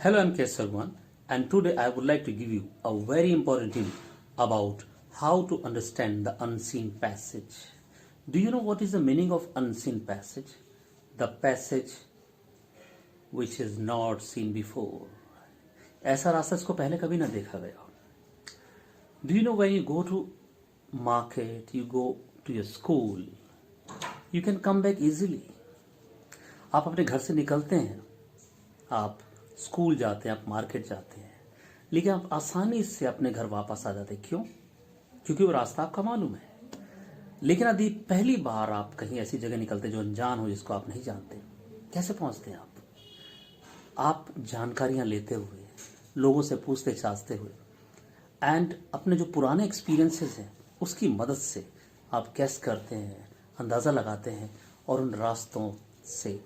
Hello, I'm K. Salman, and today I would like to give you a very important tip about how to understand the unseen passage. Do you know what is the meaning of unseen passage? The passage which is not seen before. ऐसा रास्ता इसको पहले कभी ना देखा गया. Do you know when you go to market, you go to your school, you can come back easily. आप अपने घर से निकलते हैं, आप स्कूल जाते हैं, आप मार्केट जाते हैं, लेकिन आप आसानी से अपने घर वापस आ जाते हैं. क्यों? क्योंकि वो रास्ता आपका मालूम है. लेकिन यदि पहली बार आप कहीं ऐसी जगह निकलते जो अनजान हो, जिसको आप नहीं जानते, कैसे पहुंचते हैं आप जानकारियां लेते हुए, लोगों से पूछते चाहते हुए, एंड अपने जो पुराने एक्सपीरियंसेस हैं उसकी मदद से आप गैस करते हैं, अंदाज़ा लगाते हैं और उन रास्तों से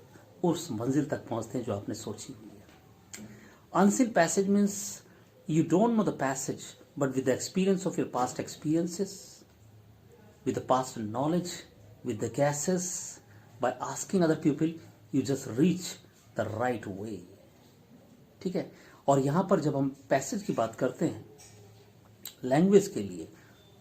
उस मंजिल तक पहुंचते हैं जो आपने सोची हुई है. Unseen passage means you don't know the passage, but with the experience of your past experiences, with the past knowledge, with the guesses, by asking other people, you just reach the right way. ठीक है. और यहाँ पर जब हम passage की बात करते हैं लैंग्वेज के लिए,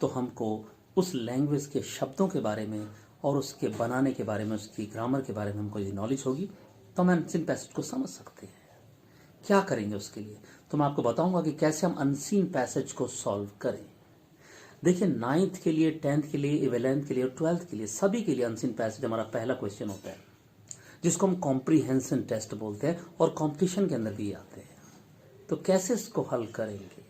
तो हमको उस लैंग्वेज के शब्दों के बारे में और उसके बनाने के बारे में, उसकी ग्रामर के बारे में हमको यदि नॉलेज होगी तो हम अनसीन पैसेज को समझ सकते हैं. क्या करेंगे उसके लिए? तो मैं आपको बताऊंगा कि कैसे हम अनसीन पैसेज को सॉल्व करें. देखिए, 9th के लिए, 10th के लिए, 11th के लिए और 12th के लिए, सभी के लिए अनसीन पैसेज हमारा पहला क्वेश्चन होता है, जिसको हम कॉम्प्रीहेंशन टेस्ट बोलते हैं और कॉम्पिटिशन के अंदर भी आते हैं. तो कैसे इसको हल करेंगे?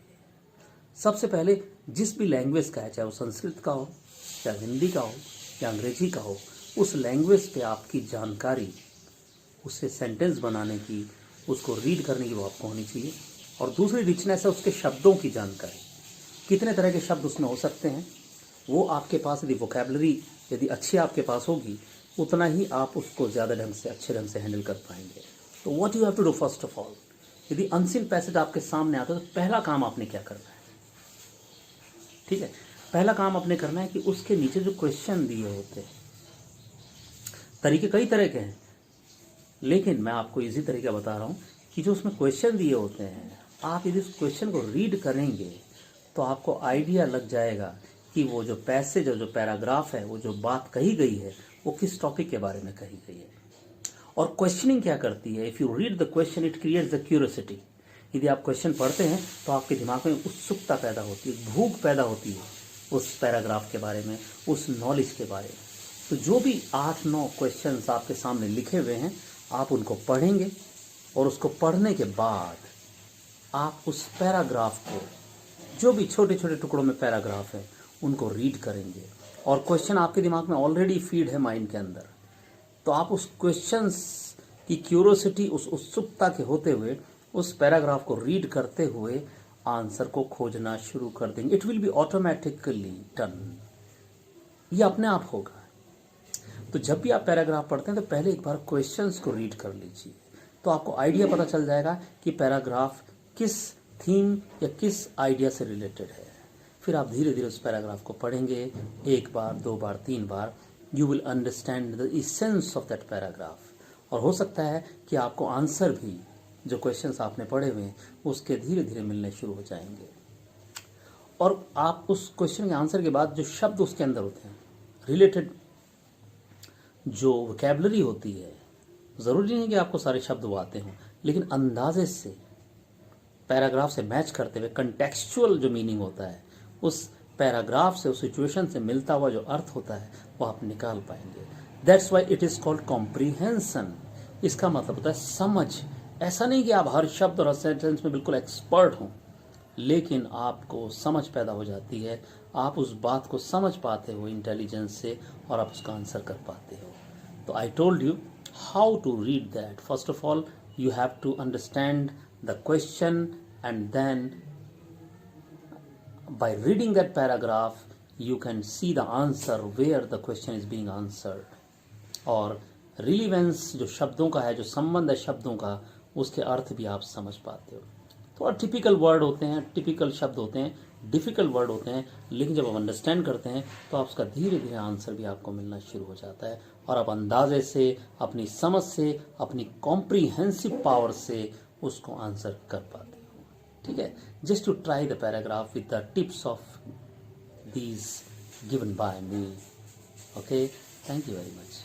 सबसे पहले जिस भी लैंग्वेज का है, चाहे वो संस्कृत का हो, चाहे हिंदी का हो या अंग्रेजी का हो, उस लैंग्वेज पे आपकी जानकारी, उससे सेंटेंस बनाने की, उसको रीड करने की वो आपको होनी चाहिए. और दूसरी रिचनेस है उसके शब्दों की जानकारी. कितने तरह के शब्द उसमें हो सकते हैं, वो आपके पास यदि वोकैबलरी यदि अच्छी आपके पास होगी, उतना ही आप उसको ज़्यादा ढंग से, अच्छे ढंग से हैंडल कर पाएंगे. तो what you have to do, first of all, यदि अनसीन पैसेज आपके सामने आता है तो पहला काम आपने क्या करना है? ठीक है, पहला काम आपने करना है कि उसके नीचे जो क्वेश्चन दिए होते हैं, तरीके कई तरह के हैं, लेकिन मैं आपको इजी तरीका बता रहा हूं कि जो उसमें क्वेश्चन दिए होते हैं, आप यदि उस क्वेश्चन को रीड करेंगे तो आपको आइडिया लग जाएगा कि वो जो पैसेज और जो पैराग्राफ है, वो जो बात कही गई है, वो किस टॉपिक के बारे में कही गई है. और क्वेश्चनिंग क्या करती है? If you read the question, it creates the curiosity. यदि आप क्वेश्चन पढ़ते हैं तो आपके दिमाग में उत्सुकता पैदा होती है, भूख पैदा होती है उस पैराग्राफ के बारे में, उस नॉलेज के बारे में. तो जो भी 8-9 क्वेश्चंस आपके सामने लिखे हुए हैं, आप उनको पढ़ेंगे और उसको पढ़ने के बाद आप उस पैराग्राफ को, जो भी छोटे छोटे टुकड़ों में पैराग्राफ है, उनको रीड करेंगे. और क्वेश्चन आपके दिमाग में ऑलरेडी फीड है माइंड के अंदर, तो आप उस क्वेश्चंस की क्यूरियोसिटी, उस उत्सुकता के होते हुए उस पैराग्राफ को रीड करते हुए आंसर को खोजना शुरू कर देंगे. It will be automatically done. ये अपने आप होगा. तो जब भी आप पैराग्राफ पढ़ते हैं तो पहले एक बार क्वेश्चंस को रीड कर लीजिए, तो आपको आइडिया पता चल जाएगा कि पैराग्राफ किस थीम या किस आइडिया से रिलेटेड है. फिर आप धीरे धीरे उस पैराग्राफ को पढ़ेंगे, 1 बार, 2 बार, 3 बार. You will understand the essence of that paragraph. और हो सकता है कि आपको आंसर भी, जो क्वेश्चंस आपने पढ़े हुए हैं, उसके धीरे धीरे मिलने शुरू हो जाएंगे. और आप उस क्वेश्चन के आंसर के बाद जो शब्द उसके अंदर होते हैं, रिलेटेड जो वोकैबलरी होती है, ज़रूरी नहीं कि आपको सारे शब्द वो आते हों, लेकिन अंदाजे से, पैराग्राफ से मैच करते हुए, कंटेक्चुअल जो मीनिंग होता है, उस पैराग्राफ से, उस सिचुएशन से मिलता हुआ जो अर्थ होता है, वो आप निकाल पाएंगे. That's why it is called comprehension. इसका मतलब होता है समझ. ऐसा नहीं कि आप हर शब्द और हर सेंटेंस में बिल्कुल एक्सपर्ट हों, लेकिन आपको समझ पैदा हो जाती है, आप उस बात को समझ पाते हो इंटेलिजेंस से, और आप उसका आंसर कर पाते हो. तो I told you how to read that. First of all, you have to understand the question, and then by reading that paragraph you can see the answer where the question is being answered. और relevance जो शब्दों का है, जो संबंध है शब्दों का, उसके अर्थ भी आप समझ पाते हो. थोड़ा टिपिकल वर्ड होते हैं, टिपिकल शब्द होते हैं, डिफ़िकल्ट वर्ड होते हैं, लेकिन जब आप अंडरस्टैंड करते हैं तो आप उसका धीरे धीरे आंसर भी आपको मिलना शुरू हो जाता है. और आप अंदाजे से, अपनी समझ से, अपनी कॉम्प्रीहेंसिव पावर से उसको आंसर कर पाते हो। ठीक है, just to try the paragraph with the tips of these given by me. Okay, thank you very much.